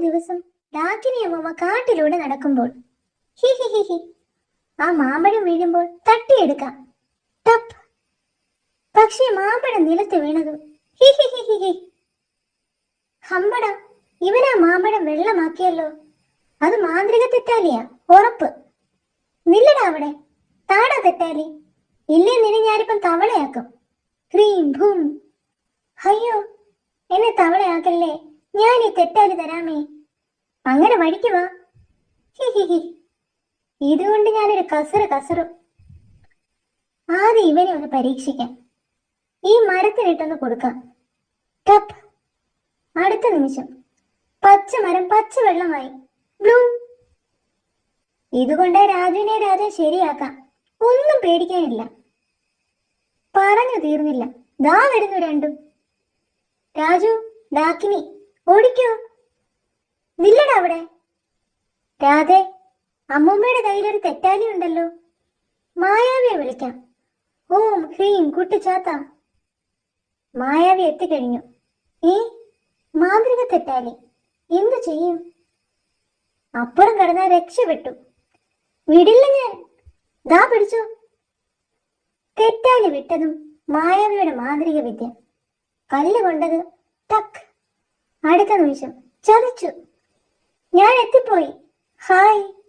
ദിവസം ഡാക്കിനി അമ്മമ്മ കാട്ടിലൂടെ നടക്കുമ്പോൾ ഹി ഹി ഹി ഹി ആ മാമ്പഴം വീഴുമ്പോൾ തട്ടിയെടുക്കാം. ടപ്പ്. പക്ഷേ മാമ്പഴം നിലത്ത് വീണതും ഹി ഹി ഹി ഹി ഹി. ഹമ്പട, ഇവനാ മാമ്പഴം വെള്ളമാക്കിയല്ലോ. അത് മാന്ത്രിക തെറ്റാലിയാ, ഉറപ്പ്. നില്ലടാ അവിടെ, താടാ തെറ്റാലി. ഇല്ലേ നിന്നെ ഞാനിപ്പം തവളയാക്കും. Cream boom. അയ്യോ, എന്നെ തവളയാക്കല്ലേ, ഞാൻ ഈ തെറ്റാലി തരാമേ. അങ്ങനെ വഴിക്കുവാ. ഹി ഹി ഹി. ഇതുകൊണ്ട് ഞാനൊരു കസറും. ആദ്യം ഇവനെ ഒന്ന് പരീക്ഷിക്കാം. ഈ മരത്തിനിട്ടൊന്ന് കൊടുക്കാം. ടപ്പ്. അടുത്ത നിമിഷം പച്ചമരം പച്ചവെള്ളമായി. ബ്ലൂം. ഇതുകൊണ്ട് രാജുവിനെ രാജ ശരിയാക്കാം. ഒന്നും പേടിക്കാനില്ല. പറഞ്ഞു തീർന്നില്ല, ദാ വരുന്നു രണ്ടും. രാജു, ഡാക്കിനി, ഓടിക്കോ. നില്ലടാ അവിടെ. രാധേ, അമ്മൂമ്മയുടെ കയ്യിലൊരു തെറ്റാലി ഉണ്ടല്ലോ. മായാവിയെ വിളിക്കാം. ഓം ഹ്രീം കുട്ടിച്ചാത്ത. മായാവി എത്തിക്കഴിഞ്ഞു. ഏ, മാന്ത്രിക തെറ്റാലി എന്തു ചെയ്യും? അപ്പുറം കടന്നാൽ രക്ഷപ്പെട്ടു. വിടില്ല ഞാൻ. ദാ പിടിച്ചു. തെറ്റാലി വിട്ടതും മായാവിയുടെ മാന്ത്രിക വിദ്യ. കല്ല് കൊണ്ടത് ടക്ക്. അടുത്ത നിമിഷം ചതിച്ചു. ഞാൻ എത്തിപ്പോയി. ഹായ്.